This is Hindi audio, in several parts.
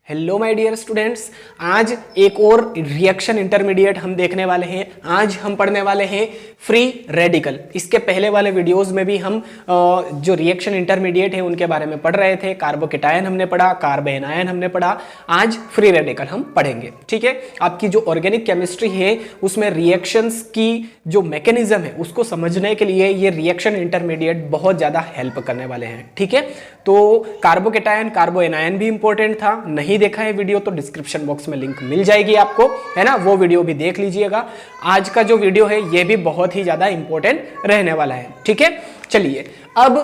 हेलो माय डियर स्टूडेंट्स, आज एक और रिएक्शन इंटरमीडिएट हम देखने वाले हैं। आज हम पढ़ने वाले हैं फ्री रेडिकल। इसके पहले वाले वीडियोस में भी हम जो रिएक्शन इंटरमीडिएट है उनके बारे में पढ़ रहे थे। कार्बोकेटायन हमने पढ़ा, कार्बोएनायन हमने पढ़ा, आज फ्री रेडिकल हम पढ़ेंगे। ठीक है, आपकी जो ऑर्गेनिक केमिस्ट्री है उसमें रिएक्शंस की जो मैकेनिज्म है उसको समझने के लिए ये रिएक्शन इंटरमीडिएट बहुत ज़्यादा हेल्प करने वाले हैं। ठीक है, तो कार्बोकेटायन कार्बोएनायन भी इंपॉर्टेंट था। नहीं देखा है वीडियो तो डिस्क्रिप्शन बॉक्स में लिंक मिल जाएगी आपको, है ना, वो वीडियो भी देख लीजिएगा। आज का जो वीडियो है ये भी बहुत ही ज्यादा इंपॉर्टेंट रहने वाला है। ठीक है, चलिए अब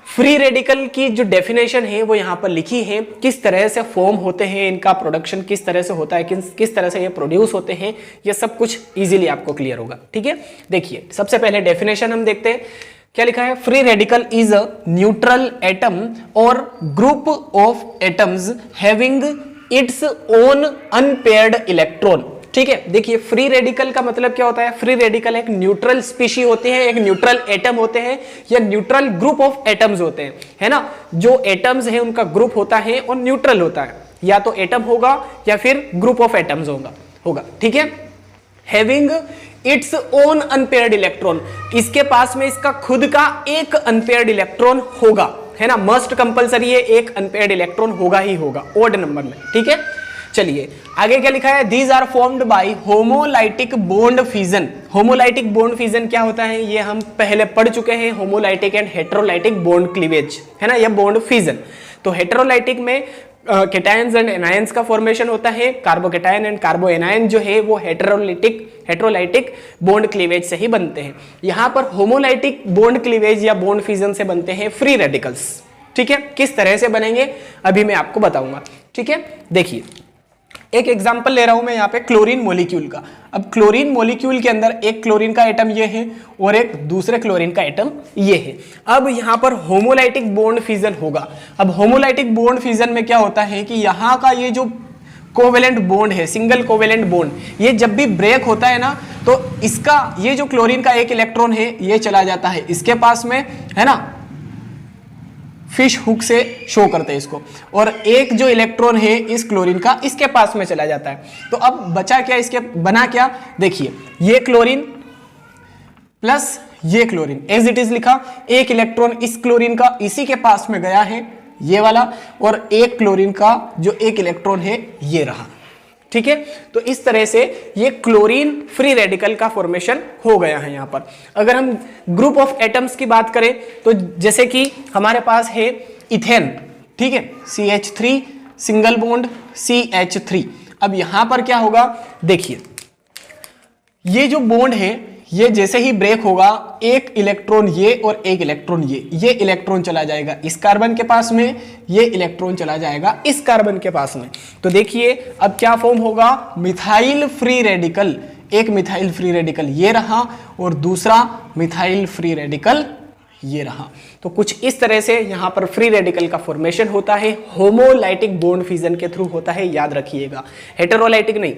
फ्री रेडिकल की जो डेफिनेशन है वो यहां पर लिखी है। किस तरह से फॉर्म होते हैं, इनका प्रोडक्शन किस तरह से होता है, किस तरह से ये प्रोड्यूस होते हैं, ये सब कुछ इजीली आपको क्लियर होगा। ठीक है, देखिए सबसे पहले डेफिनेशन हम देखते हैं। क्या लिखा है? Free radical is a neutral atom or group of atoms having its own unpaired electron. ठीक है, देखिए फ्री रेडिकल का मतलब क्या होता है? फ्री रेडिकल एक न्यूट्रल स्पीशी होते हैं, एक न्यूट्रल एटम होते हैं या न्यूट्रल ग्रुप ऑफ एटम्स होते हैं, है ना। जो एटम्स है उनका ग्रुप होता है और न्यूट्रल होता है, या तो एटम होगा या फिर ग्रुप ऑफ एटम्स होगा। ठीक है, having its own unpaired electron, इसके पास में इसका खुद का एक अनपेयर्ड इलेक्ट्रॉन होगा, है ना। मस्ट कंपलसरी है, एक अनपेयर्ड इलेक्ट्रॉन होगा ही होगा ओड नंबर में। ठीक है, चलिए आगे क्या लिखा है? These are formed by homolytic bond fission. Homolytic bond fission क्या होता है ये हम पहले पढ़ चुके हैं। Homolytic and heterolytic bond cleavage, है ना, यह बॉन्ड फिजन। तो हेटेरोलाइटिक में केटायंस एंड एनायंस का फॉर्मेशन होता है। कार्बोकेटायन एंड कार्बोएनायन जो है वो हेटेरोलाइटिक बॉन्ड क्लीवेज से ही बनते हैं। यहां पर होमोलाइटिक बॉन्ड क्लीवेज या बॉन्ड फिजन से बनते हैं फ्री रेडिकल्स। ठीक है, किस तरह से बनेंगे अभी मैं आपको बताऊंगा। ठीक है, देखिए एक एग्जांपल ले रहा हूं मैं यहाँ पे क्लोरीन मॉलिक्यूल का। अब क्लोरीन मॉलिक्यूल के अंदर एक क्लोरीन का एटम ये है और एक दूसरे क्लोरीन का एटम ये है। अब यहाँ पर होमोलाइटिक बॉन्ड फिजन होगा। अब होमोलाइटिक बॉन्ड फिजन में क्या होता है कि यहाँ का ये जो कोवेलेंट बॉन्ड है, सिंगल कोवेलेंट बॉन्ड, ये जब भी ब्रेक होता है ना तो इसका ये जो क्लोरीन का एक इलेक्ट्रॉन है ये चला जाता है इसके पास में, है ना, फिश हुक से शो करते हैं इसको, और एक जो इलेक्ट्रॉन है इस क्लोरीन का इसके पास में चला जाता है। तो अब बचा क्या, इसके बना क्या? देखिए ये क्लोरीन प्लस ये क्लोरीन एज इट इज लिखा। एक इलेक्ट्रॉन इस क्लोरीन का इसी के पास में गया है ये वाला, और एक क्लोरीन का जो एक इलेक्ट्रॉन है ये रहा। ठीक है, तो इस तरह से ये क्लोरीन फ्री रेडिकल का फॉर्मेशन हो गया है। यहां पर अगर हम ग्रुप ऑफ एटम्स की बात करें तो जैसे कि हमारे पास है इथेन, ठीक है, CH3 सिंगल बॉन्ड CH3। अब यहां पर क्या होगा? देखिए ये जो बॉन्ड है ये जैसे ही ब्रेक होगा एक इलेक्ट्रॉन ये और एक इलेक्ट्रॉन ये इलेक्ट्रॉन चला जाएगा इस कार्बन के पास में, ये इलेक्ट्रॉन चला जाएगा इस कार्बन के पास में। तो देखिए अब क्या फॉर्म होगा? Methyl free radical. एक मिथाइल फ्री रेडिकल ये रहा और दूसरा मिथाइल फ्री रेडिकल ये रहा। तो कुछ इस तरह से यहां पर फ्री रेडिकल का फॉर्मेशन होता है। होमोलाइटिक बॉन्ड फिजन के थ्रू होता है, याद रखिएगा। हेटेरोलाइटिक नहीं,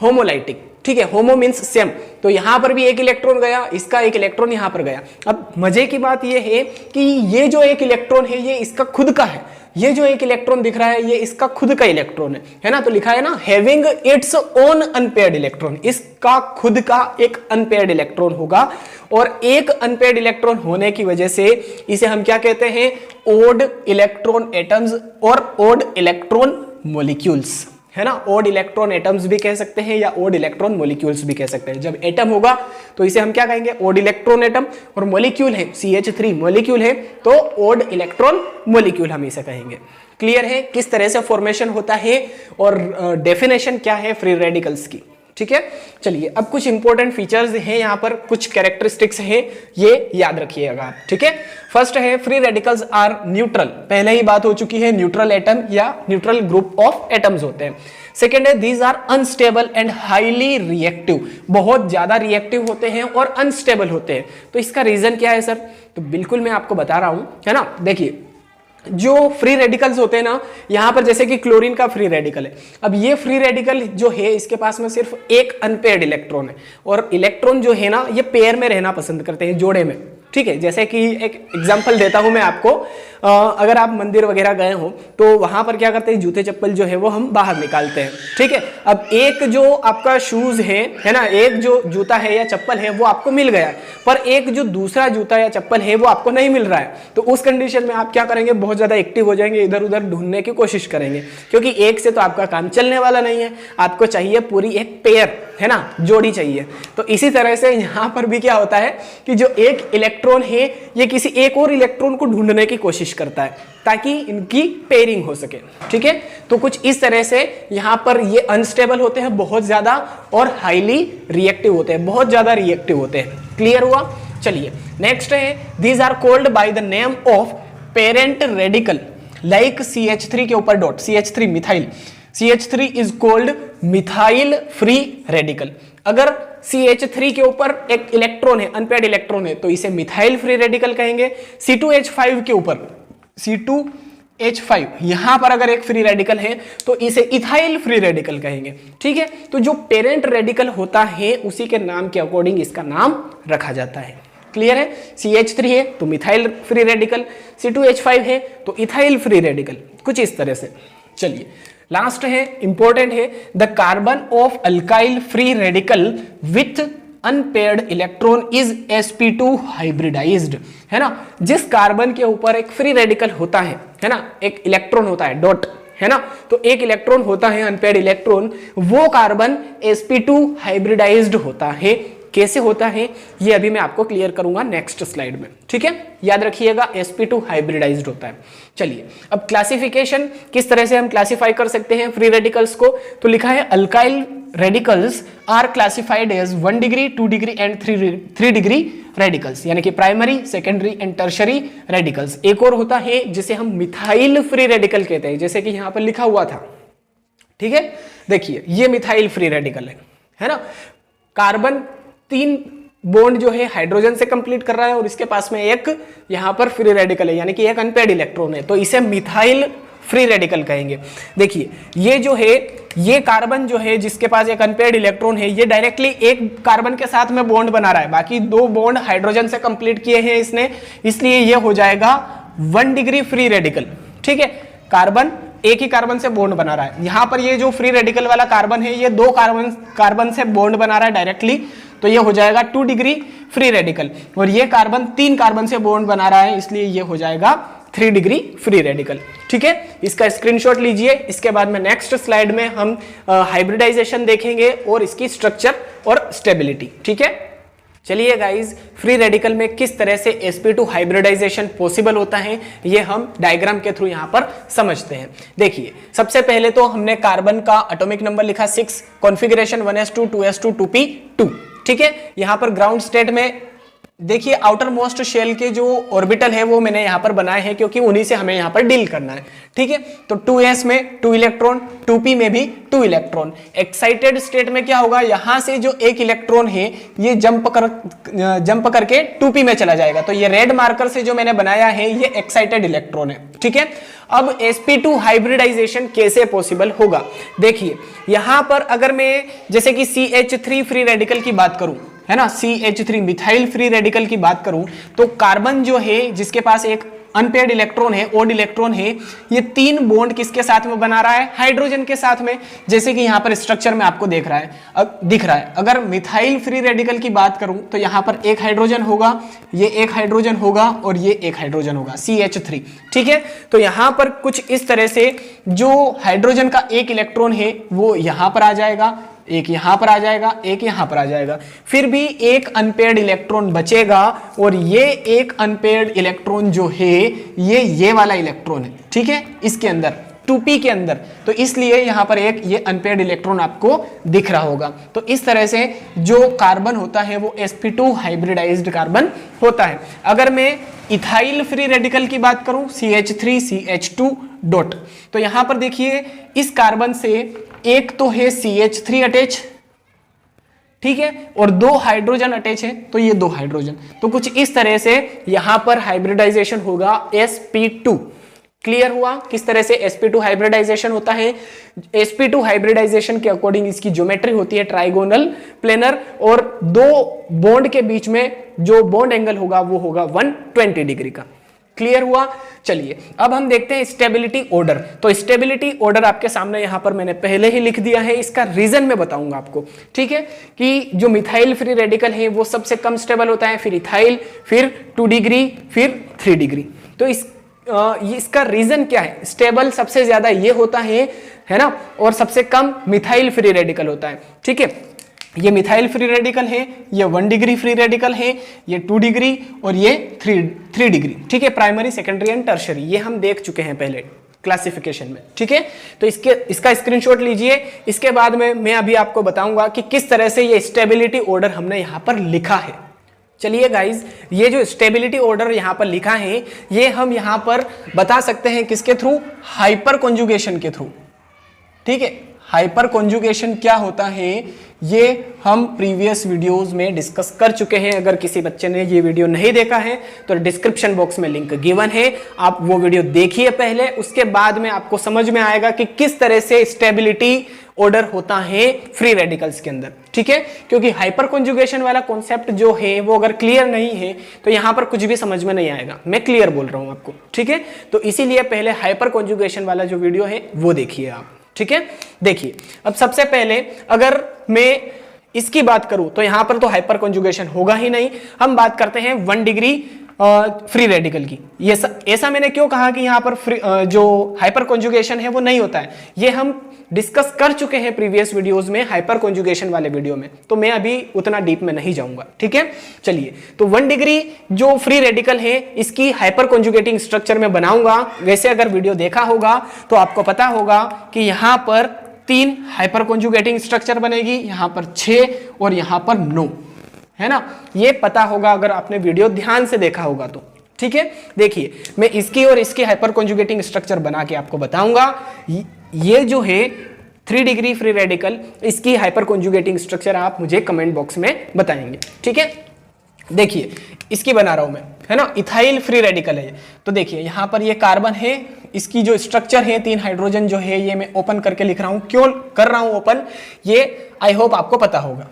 होमोलाइटिक। ठीक है, होमो मींस सेम। तो यहां पर भी एक इलेक्ट्रॉन गया, इसका एक इलेक्ट्रॉन यहां पर गया। अब मजे की बात यह है कि ये जो एक इलेक्ट्रॉन है ये इसका खुद का है। ये जो एक इलेक्ट्रॉन दिख रहा है ये इसका खुद का इलेक्ट्रॉन है ना। तो लिखा है ना having its own unpaired electron, इसका खुद का एक अनपेयर्ड इलेक्ट्रॉन होगा। और एक अनपेयर्ड इलेक्ट्रॉन होने की वजह से इसे हम क्या कहते हैं? ओड इलेक्ट्रॉन एटम्स और ओड इलेक्ट्रॉन मॉलिक्यूल्स, है ना। ओड इलेक्ट्रॉन एटम्स भी कह सकते हैं या ओड इलेक्ट्रॉन मॉलिक्यूल्स भी कह सकते हैं। जब एटम होगा तो इसे हम क्या कहेंगे? Odd electron atom. और मॉलिक्यूल है CH3 मॉलिक्यूल है तो ओड इलेक्ट्रॉन मॉलिक्यूल हम इसे कहेंगे। क्लियर है किस तरह से फॉर्मेशन होता है और डेफिनेशन क्या है फ्री रेडिकल्स की? ठीक है, चलिए अब कुछ इंपॉर्टेंट फीचर्स हैं यहाँ पर, कुछ कैरेक्टरिस्टिक्स हैं, ये याद रखिएगा आप। ठीक है, फर्स्ट है फ्री रेडिकल्स आर न्यूट्रल। पहले ही बात हो चुकी है, न्यूट्रल एटम या न्यूट्रल ग्रुप ऑफ एटम्स होते हैं। सेकेंड है these are unstable and highly reactive. बहुत ज्यादा रिएक्टिव होते हैं और अनस्टेबल होते हैं। तो इसका रीजन क्या है सर? तो बिल्कुल मैं आपको बता रहा हूं, है ना। देखिए जो फ्री रेडिकल्स होते हैं ना, यहां पर जैसे कि क्लोरीन का फ्री रेडिकल है। अब ये फ्री रेडिकल जो है इसके पास में सिर्फ एक अनपेयर्ड इलेक्ट्रॉन है, और इलेक्ट्रॉन जो है ना ये पेयर में रहना पसंद करते हैं, जोड़े में। ठीक है, जैसे कि एक एग्जांपल देता हूं मैं आपको। अगर आप मंदिर वगैरह गए हो तो वहां पर क्या करते हैं, जूते चप्पल जो है वो हम बाहर निकालते हैं। ठीक है, अब एक जो आपका शूज है ना, एक जो जूता है या चप्पल है वो आपको मिल गया है, पर एक जो दूसरा जूता या चप्पल है वो आपको नहीं मिल रहा है। तो उस कंडीशन में आप क्या करेंगे, बहुत ज्यादा एक्टिव हो जाएंगे, इधर उधर ढूंढने की कोशिश करेंगे, क्योंकि एक से तो आपका काम चलने वाला नहीं है, आपको चाहिए पूरी एक पेयर, है ना, जोड़ी चाहिए। तो इसी तरह से यहां पर भी क्या होता है कि जो एक इलेक्ट्रॉन है ये किसी एक और इलेक्ट्रॉन को ढूंढने की कोशिश करता है ताकि इनकी पेयरिंग हो सके। ठीक है, तो कुछ इस तरह से यहां पर ये अनस्टेबल होते हैं बहुत ज्यादा और हाईली रिएक्टिव होते हैं, बहुत ज्यादा रिएक्टिव होते हैं। क्लियर हुआ? चलिए नेक्स्ट है, these are called by the name of parent radical like CH3 के ऊपर dot, CH3 methyl, CH3 is called methyl free radical. अगर CH3 के ऊपर एक इलेक्ट्रॉन है, अनपेयर्ड इलेक्ट्रॉन है, तो इसे मिथाइल फ्री रेडिकल कहेंगे। C2H5 के ऊपर, C2H5 यहां पर अगर एक फ्री रेडिकल है तो इसे इथाइल फ्री रेडिकल कहेंगे। ठीक है, तो जो पेरेंट रेडिकल होता है उसी के नाम के अकॉर्डिंग इसका नाम रखा जाता है। क्लियर है? CH3 है तो मिथाइल फ्री रेडिकल, C2H5 है तो इथाइल फ्री रेडिकल, कुछ इस तरह से। चलिए लास्ट है, इंपॉर्टेंट है, the carbon of alkyl free radical with unpaired electron is sp2 hybridized, है ना। जिस कार्बन के ऊपर एक फ्री रेडिकल होता है ना, एक इलेक्ट्रॉन होता है डॉट, है ना, तो एक इलेक्ट्रॉन होता है अनपेयर्ड इलेक्ट्रॉन, वो कार्बन sp2 हाइब्रिडाइज्ड होता है। कैसे होता है ये अभी मैं आपको क्लियर करूंगा नेक्स्ट स्लाइड में। ठीक है, याद रखिएगा sp2 हाइब्रिडाइज्ड होता है। चलिए अब क्लासिफिकेशन, किस तरह से हम क्लासिफाई कर सकते हैं फ्री रेडिकल्स को, तो लिखा है alkyl radicals are classified as 1 degree 2 degree and 3 degree radicals, यानी कि primary, secondary and tertiary radicals. एक और होता है जिसे हम मिथाइल फ्री रेडिकल कहते हैं, जैसे कि यहां पर लिखा हुआ था। ठीक है, देखिए ये मिथाइल फ्री रेडिकल है ना, कार्बन 3 बॉन्ड जो है हाइड्रोजन से कंप्लीट कर रहा है और इसके पास में एक यहां पर फ्री रेडिकल है, यानी कि एक अनपेयर्ड इलेक्ट्रॉन है, तो इसे मिथाइल फ्री रेडिकल कहेंगे। देखिए ये जो है, ये कार्बन जो है जिसके पास एक अनपेयर्ड इलेक्ट्रॉन है, ये डायरेक्टली एक कार्बन के साथ में बॉन्ड बना रहा है, बाकी 2 बॉन्ड हाइड्रोजन से कंप्लीट किए हैं इसने, इसलिए ये हो जाएगा 1 डिग्री फ्री रेडिकल। ठीक है, कार्बन एक ही कार्बन से बॉन्ड बना रहा है, यहां पर ये जो फ्री रेडिकल वाला कार्बन है ये 2 कार्बन से बॉन्ड बना रहा है डायरेक्टली, तो ये हो जाएगा 2 डिग्री फ्री रेडिकल। और ये कार्बन 3 कार्बन से बॉन्ड बना रहा है, इसलिए ये हो जाएगा 3 डिग्री फ्री रेडिकल। ठीक है, इसका स्क्रीनशॉट लीजिए। इसके बाद में नेक्स्ट स्लाइड में हम हाइब्रिडाइजेशन देखेंगे और इसकी स्ट्रक्चर और स्टेबिलिटी। ठीक है, चलिए गाइज, फ्री रेडिकल में किस तरह से sp2 हाइब्रिडाइजेशन पॉसिबल होता है ये हम डायग्राम के थ्रू यहां पर समझते हैं। देखिए सबसे पहले तो हमने कार्बन का एटॉमिक नंबर लिखा 6, कॉन्फ़िगरेशन 1s2 2s2 2p2। ठीक है, यहां पर ग्राउंड स्टेट में देखिए आउटर मोस्ट शेल के जो ऑर्बिटल है वो मैंने यहां पर बनाए हैं क्योंकि उन्हीं से हमें यहां पर डील करना है। ठीक है, तो 2s में 2 इलेक्ट्रॉन, 2p में भी 2 इलेक्ट्रॉन। एक्साइटेड स्टेट में क्या होगा, यहां से जो एक इलेक्ट्रॉन है ये जंप करके 2p में चला जाएगा, तो ये रेड मार्कर से जो मैंने बनाया है ये एक्साइटेड इलेक्ट्रॉन है। ठीक है, अब sp2 हाइब्रिडाइजेशन कैसे पॉसिबल होगा, देखिए यहां पर अगर मैं जैसे कि CH3 फ्री रेडिकल की बात करूं, है ना, CH3 मिथाइल फ्री रेडिकल की बात करूं, तो कार्बन जो है जिसके पास एक अनपेयर्ड इलेक्ट्रॉन है, ओड इलेक्ट्रॉन है, ये 3 बॉन्ड किसके साथ में बना रहा है, हाइड्रोजन के साथ में, जैसे कि यहां पर स्ट्रक्चर में आपको दिख रहा है। अगर मिथाइल फ्री रेडिकल की बात करूं तो यहां पर एक हाइड्रोजन होगा, ये एक हाइड्रोजन होगा और ये एक हाइड्रोजन होगा, CH3। ठीक है, तो यहां पर कुछ इस तरह से जो हाइड्रोजन का एक इलेक्ट्रॉन है वो यहां पर आ जाएगा, एक यहां पर आ जाएगा, एक यहां पर आ जाएगा, फिर भी एक अनपेयर्ड इलेक्ट्रॉन बचेगा और ये एक अनपेयर्ड इलेक्ट्रॉन जो है ये वाला इलेक्ट्रॉन है। ठीक है, इसके अंदर 2p के अंदर, तो इसलिए यहां पर एक ये अनपेयर्ड इलेक्ट्रॉन आपको दिख रहा होगा। तो इस तरह से जो कार्बन होता है वो sp2 हाइब्रिडाइज्ड कार्बन होता है। अगर मैं इथाइल फ्री रेडिकल की बात करूं, CH3 CH2 डॉट, तो यहां पर देखिए इस कार्बन से एक तो है CH3 अटैच, ठीक है, और 2 हाइड्रोजन अटैच है, तो ये 2 हाइड्रोजन, तो कुछ इस तरह से यहां पर हाइब्रिडाइजेशन होगा sp2। क्लियर हुआ किस तरह से sp2 हाइब्रिडाइजेशन होता है। sp2 हाइब्रिडाइजेशन के अकॉर्डिंग इसकी ज्योमेट्री होती है ट्राइगोनल प्लेनर, और 2 बॉन्ड के बीच में जो बॉन्ड एंगल होगा वो होगा 120 डिग्री का। क्लियर हुआ? चलिए अब हम देखते हैं स्टेबिलिटी ऑर्डर। तो स्टेबिलिटी ऑर्डर आपके सामने यहां पर मैंने पहले ही लिख दिया है, इसका रीजन मैं बताऊंगा आपको, ठीक है, कि जो मिथाइल फ्री रेडिकल है वो सबसे कम स्टेबल होता है, फिर इथाइल, फिर 2 डिग्री, फिर 3 डिग्री। तो इसका रीजन क्या है? स्टेबल सबसे ज्यादा ये होता है ना, और सबसे कम मिथाइल फ्री रेडिकल होता है, ठीक है। ये मिथाइल फ्री रेडिकल है, ये 1 डिग्री फ्री रेडिकल है, ये 2 डिग्री और ये 3 डिग्री, ठीक है। प्राइमरी, सेकेंडरी एंड टर्शरी ये हम देख चुके हैं पहले क्लासिफिकेशन में, ठीक है। तो इसका स्क्रीनशॉट लीजिए। इसके बाद में मैं अभी आपको बताऊंगा कि किस तरह से ये स्टेबिलिटी ऑर्डर हमने यहां पर लिखा है। चलिए गाइज, ये जो स्टेबिलिटी ऑर्डर यहां पर लिखा है ये हम यहां पर बता सकते हैं किसके थ्रू? हाइपर कॉन्जुगेशन के थ्रू, ठीक है। हाइपर कॉन्जुगेशन क्या होता है ये हम प्रीवियस वीडियोस में डिस्कस कर चुके हैं। अगर किसी बच्चे ने ये वीडियो नहीं देखा है तो डिस्क्रिप्शन बॉक्स में लिंक गिवन है, आप वो वीडियो देखिए पहले, उसके बाद में आपको समझ में आएगा कि किस तरह से स्टेबिलिटी ऑर्डर होता है फ्री रेडिकल्स के अंदर, ठीक है। क्योंकि हाइपर कॉन्जुगेशन वाला कॉन्सेप्ट जो है वो अगर क्लियर नहीं है तो यहां पर कुछ भी समझ में नहीं आएगा। मैं क्लियर बोल रहा हूं आपको, ठीक है। तो इसीलिए पहले हाइपर कॉन्जुगेशन वाला जो वीडियो है वो देखिए आप, ठीक है। देखिए अब सबसे पहले अगर मैं इसकी बात करूं तो यहां पर तो हाइपर कॉन्जुगेशन होगा ही नहीं। हम बात करते हैं 1 डिग्री फ्री रेडिकल की। ये ऐसा मैंने क्यों कहा कि यहां पर जो हाइपर कॉन्जुगेशन है वो नहीं होता है, ये हम डिस्कस कर चुके हैं प्रीवियस वीडियोस में, हाइपर कॉन्जुगेशन वाले वीडियो में, तो मैं अभी उतना डीप में नहीं जाऊंगा, ठीक है। चलिए, तो 1 डिग्री जो फ्री रेडिकल है इसकी हाइपर कॉन्जुगेटिंग स्ट्रक्चर में बनाऊंगा। वैसे अगर वीडियो देखा होगा तो आपको पता होगा कि यहां पर 3 हाइपर कॉन्जुगेटिंग स्ट्रक्चर बनेगी, यहां पर 6 और यहां पर 9, है ना। ये पता होगा अगर आपने वीडियो ध्यान से देखा होगा तो, ठीक है। देखिए मैं इसकी और इसकी हाइपर कॉन्जुगेटिंग स्ट्रक्चर बना के आपको बताऊंगा। ये जो है 3 डिग्री फ्री रेडिकल, इसकी हाइपर कॉन्जुगेटिंग स्ट्रक्चर आप मुझे कमेंट बॉक्स में बताएंगे, ठीक है। देखिए इसकी बना रहा हूं मैं, है ना, इथाइल फ्री रेडिकल है। तो देखिए यहां पर ये कार्बन है, इसकी जो स्ट्रक्चर है 3 हाइड्रोजन जो है ये मैं ओपन करके लिख रहा हूं। क्यों कर रहा हूं ओपन, ये आई होप आपको पता होगा।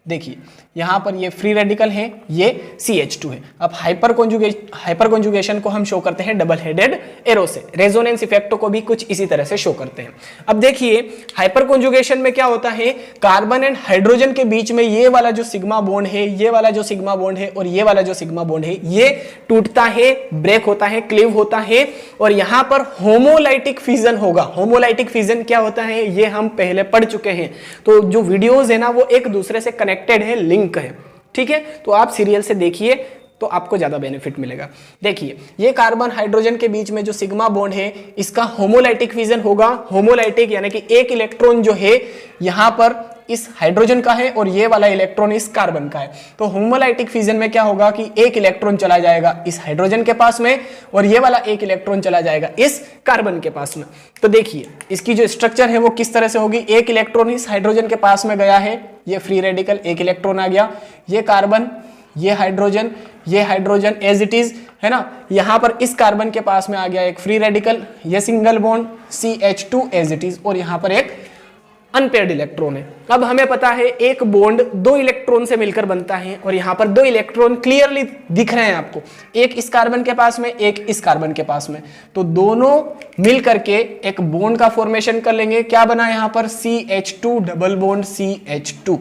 देखिए यहां पर ये फ्री रेडिकल है, ये CH2 है। अब हाइपर कॉन्जुगेशन को हम शो करते हैं डबल हेडेड एरो से, रेजोनेंस इफेक्ट को भी कुछ इसी तरह से शो करते हैं। अब देखिए हाइपर कॉन्जुगेशन में क्या होता है, कार्बन एंड हाइड्रोजन के बीच में ये वाला जो सिग्मा बॉन्ड है, ये वाला जो सिग्मा बॉन्ड है और ये वाला जो सिग्मा बॉन्ड है, ये टूटता है, ब्रेक होता है, क्लीव होता है और यहां पर होमोलाइटिक फिजन होगा। होमोलाइटिक फिजन क्या होता है ये हम पहले पढ़ चुके हैं, तो जो वीडियोज है ना वो एक दूसरे से कनेक्टेड है, लिंक है, ठीक है। तो आप सीरियल से देखिए तो आपको ज्यादा बेनिफिट मिलेगा। देखिए ये कार्बन हाइड्रोजन के बीच में जो सिग्मा बॉन्ड है इसका होमोलाइटिक फिजन होगा। होमोलाइटिक यानी कि एक इलेक्ट्रॉन जो है यहां पर इस हाइड्रोजन का है और ये वाला इलेक्ट्रॉन इस कार्बन का है। तो होमोलाइटिक फिजन में क्या होगा कि एक इलेक्ट्रॉन चला जाएगा इस हाइड्रोजन के पास में और ये वाला एक इलेक्ट्रॉन चला जाएगा इस कार्बन के पास में। तो देखिए इसकी जो स्ट्रक्चर है वो किस तरह से होगी, एक इलेक्ट्रॉन इस हाइड्रोजन के पास में गया है, ये फ्री रेडिकल, एक इलेक्ट्रॉन आ गया, ये कार्बन, ये हाइड्रोजन एज इट इज, है ना। यहां पर इस कार्बन के पास में आ गया एक फ्री रेडिकल, ये single bond CH2 as it is और यहां पर एक अनपेयर्ड इलेक्ट्रॉन है। अब हमें पता है एक बॉन्ड 2 इलेक्ट्रॉन से मिलकर बनता है और यहां पर 2 इलेक्ट्रॉन क्लियरली दिख रहे हैं आपको, एक इस कार्बन के पास में, एक इस कार्बन के पास में। तो दोनों मिल करके एक बॉन्ड का फॉर्मेशन कर लेंगे। क्या बना यहां पर, CH2 double bond CH2,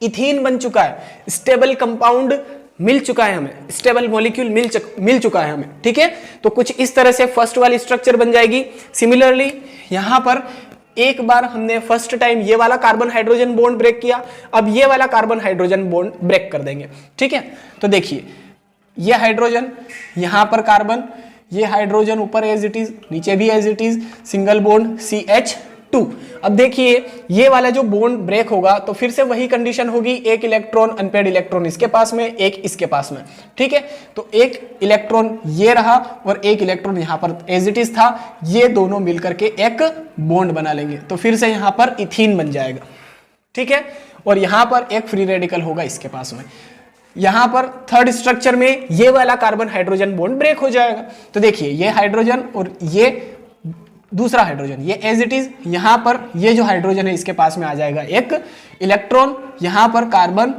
ethene बन चुका है, स्टेबल कंपाउंड मिल चुका है हमें, स्टेबल मॉलिक्यूल मिल चुका है हमें, ठीक है। तो कुछ इस तरह से फर्स्ट वाली स्ट्रक्चर बन जाएगी। सिमिलरली यहां पर एक बार हमने फर्स्ट टाइम ये वाला कार्बन हाइड्रोजन बॉन्ड ब्रेक किया, अब ये वाला कार्बन हाइड्रोजन बॉन्ड ब्रेक कर देंगे, ठीक है। तो देखिए ये हाइड्रोजन, यहां पर कार्बन, ये हाइड्रोजन ऊपर एज इट इज, नीचे भी as it is, single bond CH2। अब देखिए ये वाला जो बॉन्ड ब्रेक होगा तो फिर से वही कंडीशन होगी, एक इलेक्ट्रॉन अनपेयर्ड इलेक्ट्रॉन इसके पास में, एक इसके पास में, ठीक है। तो एक इलेक्ट्रॉन ये रहा और एक इलेक्ट्रॉन यहां पर एज इट इज था, ये दोनों मिलकर के एक बॉन्ड बना लेंगे। तो फिर से यहां पर इथीन बन जाएगा, ठीक है। और यहां पर एक फ्री रेडिकल होगा इसके पास में। यहां पर थर्ड स्ट्रक्चर में ये वाला कार्बन हाइड्रोजन बॉन्ड ब्रेक हो जाएगा। तो देखिए ये हाइड्रोजन और ये दूसरा हाइड्रोजन, ये एज इट इज, यहां पर ये जो हाइड्रोजन है इसके पास में आ जाएगा एक इलेक्ट्रॉन, यहां पर कार्बन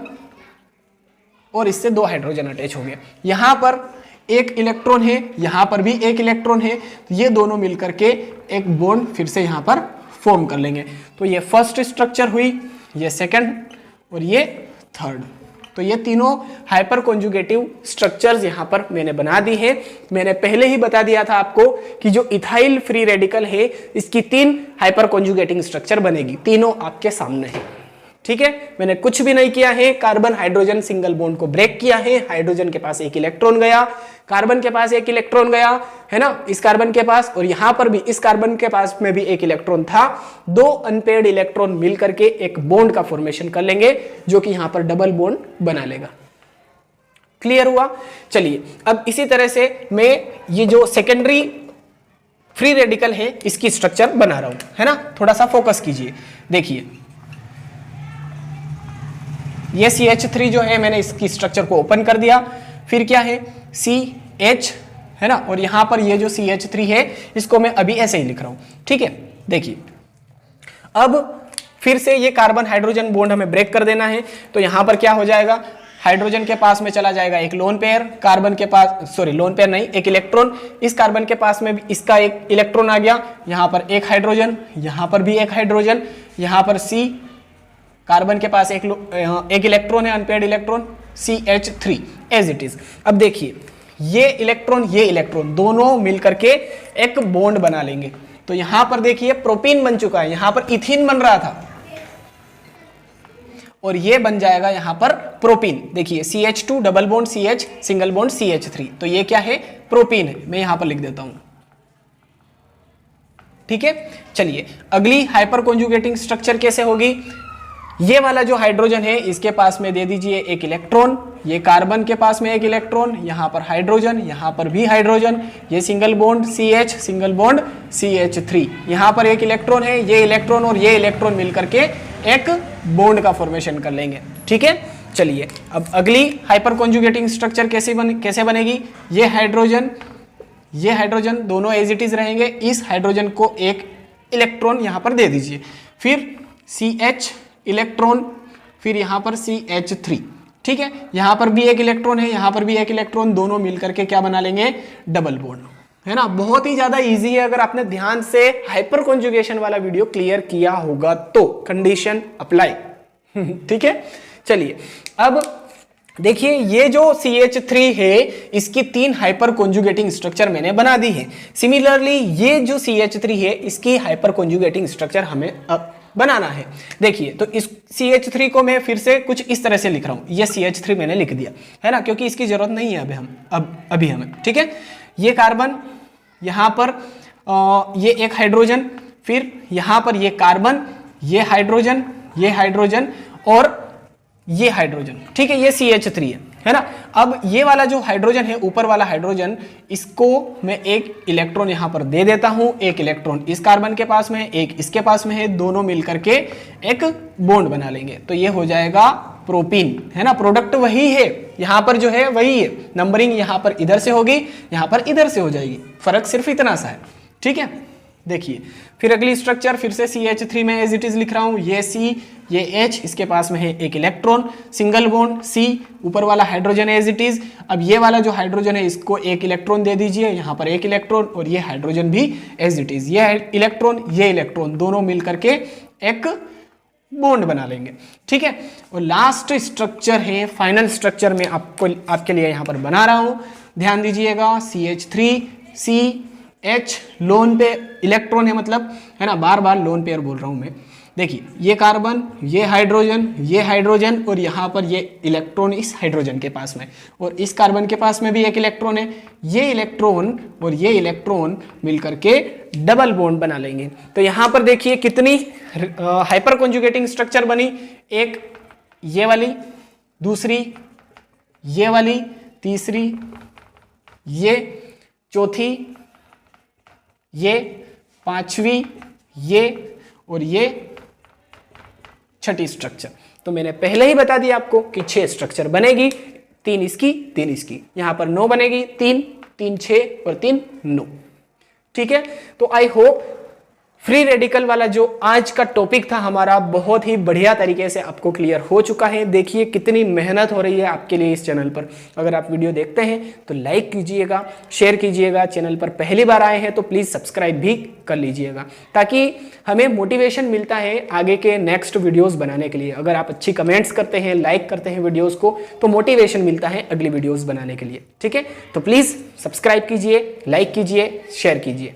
और इससे 2 हाइड्रोजन अटैच हो गए। यहाँ पर एक इलेक्ट्रॉन है, यहाँ पर भी एक इलेक्ट्रॉन है, तो ये दोनों मिलकर के एक बॉन्ड फिर से यहाँ पर फॉर्म कर लेंगे। तो ये फर्स्ट स्ट्रक्चर हुई, ये सेकंड और ये थर्ड। तो ये तीनों हाइपर कॉन्जुगेटिव स्ट्रक्चर्स यहाँ पर मैंने बना दी है। मैंने पहले ही बता दिया था आपको कि जो इथाइल फ्री रेडिकल है इसकी 3 हाइपर कॉन्जुगेटिंग स्ट्रक्चर बनेगी, तीनों आपके सामने है। ठीक है, मैंने कुछ भी नहीं किया है, कार्बन हाइड्रोजन सिंगल बॉन्ड को ब्रेक किया है, हाइड्रोजन के पास एक इलेक्ट्रॉन गया, कार्बन के पास एक इलेक्ट्रॉन गया है ना, इस कार्बन के पास, और यहां पर भी इस कार्बन के पास में भी एक इलेक्ट्रॉन था। 2 अनपेयर्ड इलेक्ट्रॉन मिलकर के एक बॉन्ड का फॉर्मेशन कर लेंगे जो कि यहां पर डबल बॉन्ड बना लेगा। क्लियर हुआ? चलिए अब इसी तरह से मैं ये जो सेकेंडरी फ्री रेडिकल है इसकी स्ट्रक्चर बना रहा हूं, है ना। थोड़ा सा फोकस कीजिए, देखिए ये CH3 जो है मैंने इसकी स्ट्रक्चर को ओपन कर दिया, फिर क्या है CH, है ना, और यहां पर ये जो CH3 है इसको मैं अभी ऐसे ही लिख रहा हूं। ठीक है, देखिए अब फिर से ये कार्बन हाइड्रोजन बॉन्ड हमें ब्रेक कर देना है। तो यहां पर क्या हो जाएगा, हाइड्रोजन के पास में चला जाएगा एक लोन पेयर, कार्बन के पास, सॉरी लोन पेयर नहीं, एक इलेक्ट्रॉन, इस कार्बन के पास में भी इसका एक इलेक्ट्रॉन आ गया, यहां पर एक हाइड्रोजन, यहां पर भी एक हाइड्रोजन, यहां पर C, कार्बन के पास एक इलेक्ट्रॉन है, unpaired electron, CH3 as it is. अब देखिए ये इलेक्ट्रॉन दोनों मिलकर के एक बॉन्ड बना लेंगे। तो यहां पर देखिए प्रोपीन बन चुका है, यहां पर इथीन बन रहा था और ये बन जाएगा यहां पर प्रोपीन। देखिए CH2 double bond CH, single bond CH3, तो ये क्या है, प्रोपीन है। मैं यहां पर लिख देता हूं। ठीक है, चलिए अगली हाइपर कॉन्जुगेटिंग स्ट्रक्चर कैसे होगी। ये वाला जो हाइड्रोजन है इसके पास में दे दीजिए एक इलेक्ट्रॉन, ये कार्बन के पास में एक इलेक्ट्रॉन, यहां पर हाइड्रोजन, यहां पर भी हाइड्रोजन, ये single bond CH, single bond CH3, यहां पर एक इलेक्ट्रॉन है, ये इलेक्ट्रॉन और ये इलेक्ट्रॉन मिलकर के एक बॉन्ड का फॉर्मेशन कर लेंगे। ठीक है, चलिए अब अगली हाइपर कॉन्जुगेटिंग स्ट्रक्चर कैसे बनेगी। ये हाइड्रोजन दोनों एज इट इज रहेंगे, इस हाइड्रोजन को एक इलेक्ट्रॉन यहां पर दे दीजिए, फिर CH इलेक्ट्रॉन, फिर यहां पर CH3। ठीक है, यहां पर भी एक इलेक्ट्रॉन है, यहां पर भी एक इलेक्ट्रॉन, दोनों मिलकर के क्या बना लेंगे, डबल बॉन्ड, है ना। बहुत ही ज्यादा इजी है, अगर आपने ध्यान से हाइपर कॉन्जुगेशन वाला वीडियो क्लियर किया होगा तो कंडीशन अप्लाई। ठीक है, चलिए अब देखिए ये जो CH3 है इसकी 3 हाइपर कॉन्जुगेटिंग स्ट्रक्चर मैंने बना दी है। सिमिलरली ये जो CH3 है इसकी हाइपर कॉन्जुगेटिंग स्ट्रक्चर हमें अब बनाना है। देखिए तो इस CH3 को मैं फिर से कुछ इस तरह से लिख रहा हूं, ये CH3 मैंने लिख दिया, है ना, क्योंकि इसकी जरूरत नहीं है अभी हमें। ठीक है, ये कार्बन, यहां पर ये एक हाइड्रोजन, फिर यहां पर ये कार्बन, ये हाइड्रोजन और ये हाइड्रोजन। ठीक है, ये CH3 है ना। अब ये वाला जो हाइड्रोजन है, ऊपर वाला हाइड्रोजन, इसको मैं एक इलेक्ट्रॉन यहां पर दे देता हूं, एक इलेक्ट्रॉन इस कार्बन के पास में है, एक इसके पास में है, दोनों मिलकर के एक बॉन्ड बना लेंगे। तो ये हो जाएगा प्रोपीन, है ना। प्रोडक्ट वही है, यहां पर जो है वही है, नंबरिंग यहां पर इधर से होगी, यहां पर इधर से हो जाएगी, फर्क सिर्फ इतना सा है। ठीक है, देखिए फिर अगली स्ट्रक्चर फिर से CH3 में एज इट इज लिख रहा हूं, ये C, ये H, इसके पास में है एक इलेक्ट्रॉन, सिंगल बॉन्ड C, ऊपर वाला हाइड्रोजन एज इट इज। अब ये वाला जो हाइड्रोजन है इसको एक इलेक्ट्रॉन दे दीजिए, यहां पर एक इलेक्ट्रॉन और ये हाइड्रोजन भी एज इट इज, ये इलेक्ट्रॉन दोनों मिलकर के एक बॉन्ड बना लेंगे। ठीक है, और लास्ट स्ट्रक्चर है, फाइनल स्ट्रक्चर में आपके लिए यहां पर बना रहा हूं, ध्यान दीजिएगा। CH3 CH, लोन पे इलेक्ट्रॉन है, मतलब है ना, बार बार लोन पेयर बोल रहा हूं मैं। देखिए ये कार्बन, ये हाइड्रोजन और यहाँ पर ये इलेक्ट्रॉन इस हाइड्रोजन के पास में, और इस कार्बन के पास में भी एक इलेक्ट्रॉन है, ये इलेक्ट्रॉन और ये इलेक्ट्रॉन मिलकर के डबल बॉन्ड बना लेंगे। तो यहाँ पर देखिए कितनी हाइपर कॉन्जुगेटिंग स्ट्रक्चर बनी, एक ये वाली, दूसरी ये वाली, तीसरी ये, चौथी ये, पांचवी ये और ये छठी स्ट्रक्चर। तो मैंने पहले ही बता दिया आपको कि 6 स्ट्रक्चर बनेगी, 3 इसकी 3 इसकी, यहां पर 9 बनेगी, 3 3 6 और 3 9। ठीक है, तो आई होप फ्री रेडिकल वाला जो आज का टॉपिक था हमारा, बहुत ही बढ़िया तरीके से आपको क्लियर हो चुका है। देखिए कितनी मेहनत हो रही है आपके लिए इस चैनल पर। अगर आप वीडियो देखते हैं तो लाइक कीजिएगा, शेयर कीजिएगा। चैनल पर पहली बार आए हैं तो प्लीज़ सब्सक्राइब भी कर लीजिएगा, ताकि हमें मोटिवेशन मिलता है आगे के नेक्स्ट वीडियोज़ बनाने के लिए। अगर आप अच्छी कमेंट्स करते हैं, लाइक करते हैं वीडियोज़ को, तो मोटिवेशन मिलता है अगली वीडियोज़ बनाने के लिए। ठीक है, तो प्लीज़ सब्सक्राइब कीजिए, लाइक कीजिए, शेयर कीजिए।